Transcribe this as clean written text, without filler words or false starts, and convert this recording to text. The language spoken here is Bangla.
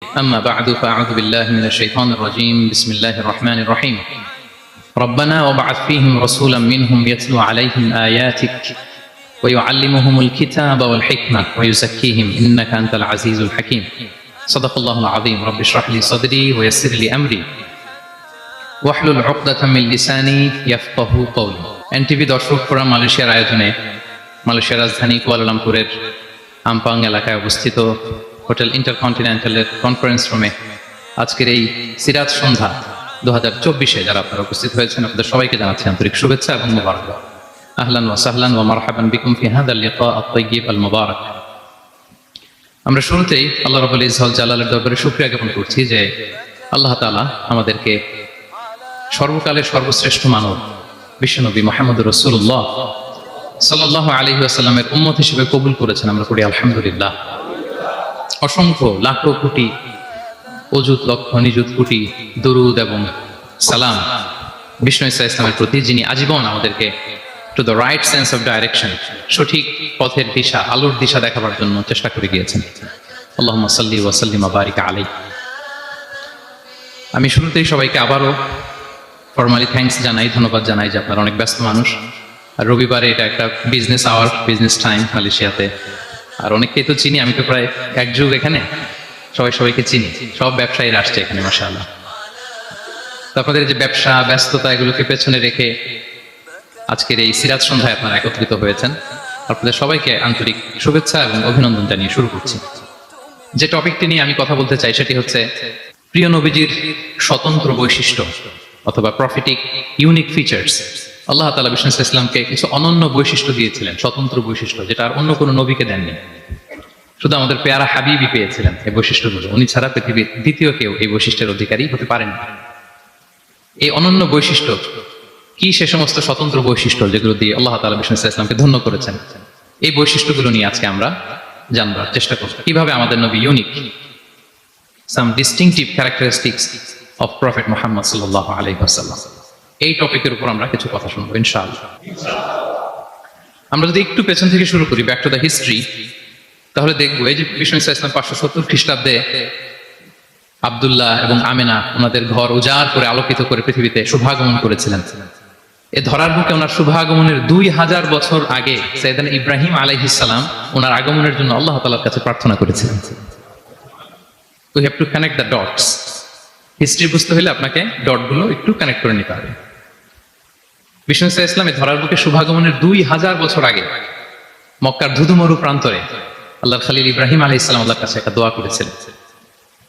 أما بعد فأعوذ بالله من الشيطان الرجيم بسم الله الرحمن الرحيم ربنا وابعث فيهم رسولا منهم يتلو عليهم آياتك ويعلمهم الكتاب والحكمة ويزكيهم إنك أنت العزيز الحكيم صدق الله العظيم رب اشرح لي صدري ويسر لي أمري واحلل عقدة من لساني يفقه قولي এনটিভি দর্শকরা মালয়েশিয়ার আয়োজনে মালয়েশিয়ার রাজধানী কুয়ালালামপুরের আমপাং এলাকায় অবস্থিত হোটেল ইন্টারকন্টিনেন্টালের কনফারেন্স রুমে আজকের এই সিরাত সন্ধ্যা 2024 যারা আপনারা উপস্থিত হয়েছেন আপনাদের সবাইকে জানাচ্ছি আন্তরিক শুভেচ্ছা এবং মোবারক। আহলান ওয়া সাহলান ওয়া মারহাবান বিকুম ফি হাযা আল-লিকা আত-তাইয়্যিব আল-মুবারাক। আমরা শুরুতেই আল্লাহ রাব্বুল ইজ্জত জালালের দরবারে শুকরিয়া জ্ঞাপন করছি যে আল্লাহ তাআলা আমাদেরকে সর্বকালের সর্বশ্রেষ্ঠ মানব বিশ্বনবী মুহাম্মদুর রাসূলুল্লাহ সাল্লাল্লাহু আলাইহি ওয়াসাল্লামের উম্মত হিসেবে কবুল করেছেন। আমরা করি আলহামদুলিল্লাহ। অসংখ্য লাখো কোটি অযুত লক্ষ নিযুত কোটি দরুদ এবং সালাম বিষ্ণু ঈসা ইসলামের প্রতি, যিনি আজীবন আমাদেরকে to the right sense of direction, সঠিক পথের দিশা, আলোর দিশা দেখাবার জন্য চেষ্টা করে গিয়েছেন। আল্লাহুম্মা সাল্লি ওয়া সাল্লিম ওয়া বারিক আলাইহি। আমি শুরুতেই সবাইকে আবারও ফরমালি থ্যাঙ্কস জানাই, ধন্যবাদ জানাই যে আপনারা অনেক ব্যস্ত মানুষ। আর রবিবারে এটা একটা বিজনেস আওয়ার, বিজনেস টাইম মালয়েশিয়াতে। আর অনেককেই তো চিনি, আমি তো প্রায় এক যুগ এখানে, সবাইকে চিনি, সব ব্যবসায়ীরা আসছে এখানে মাশাআল্লাহ। তো আপনাদের যে ব্যবসা ব্যস্ততা এগুলোকে পেছনে রেখে আজকের এই সিরাত সন্ধ্যায় আপনারা একত্রিত হয়েছেন। আপনাদের সবাইকে আন্তরিক শুভেচ্ছা এবং অভিনন্দন জানিয়ে শুরু করছি। যে টপিকটি নিয়ে আমি কথা বলতে চাই সেটি হচ্ছে প্রিয় নবীজির স্বতন্ত্র বৈশিষ্ট্য অথবা প্রফিটিক ইউনিক ফিচার্স। আল্লাহ তাআলা বিষ্ণু ইসলামকে কিছু অনন্য বৈশিষ্ট্য দিয়েছিলেন, স্বতন্ত্র বৈশিষ্ট্য, যেটা আর অন্য কোনো নবীকে দেননি। শুধু আমাদের পেয়ারা হাবিবই পেয়েছিলেন এই বৈশিষ্ট্যগুলো। উনি ছাড়া পৃথিবীর দ্বিতীয় কেউ এই বৈশিষ্ট্যের অধিকারী হতে পারেন। এই অনন্য বৈশিষ্ট্য কি? সে সমস্ত স্বতন্ত্র বৈশিষ্ট্য যেগুলো দিয়ে আল্লাহ তাআলা বিষ্ণু ইসলামকে ধন্য করেছেন। এই বৈশিষ্ট্যগুলো নিয়ে আজকে আমরা জানবার চেষ্টা করব, কিভাবে আমাদের নবী unique, some distinctive characteristics of prophet Muhammad সাল্লাল্লাহু আলাইহি ওয়াসাল্লাম। এই টপিকের উপর আমরা কিছু কথা শুনবো ইনশাআল্লাহ। আমরা যদি একটু পেছন থেকে শুরু করি, ব্যাক টু দ্য হিস্ট্রি, তাহলে দেখবো এই যে বিষ্ণু ইসলাম 570 খ্রিস্টাব্দে আব্দুল্লাহ এবং আমেনা ওনাদের ঘর উজাড় করে আলোকিত করে পৃথিবীতে শুভাগমন করেছিলেন। এ ধরার বুকে ওনার শুভাগমনের 2000 বছর আগে সাইয়েদনা ইব্রাহিম আলাইহিস সালাম ওনার আগমনের জন্য আল্লাহ তাআলার কাছে প্রার্থনা করেছিলেন। We have to connect the dots. History বুঝতে হলে আপনাকে ডটগুলো একটু কানেক্ট করে নিতে হবে। বিষ্ণু ইসলামের ধরার বুকে শুভাগমনের 2000 বছর আগে মক্কার ধুধুমরু প্রান্তরে আল্লাহর খলিল ইব্রাহিম আলাইহিস সালাম আল্লাহর কাছে একটা দোয়া করেছিলেন।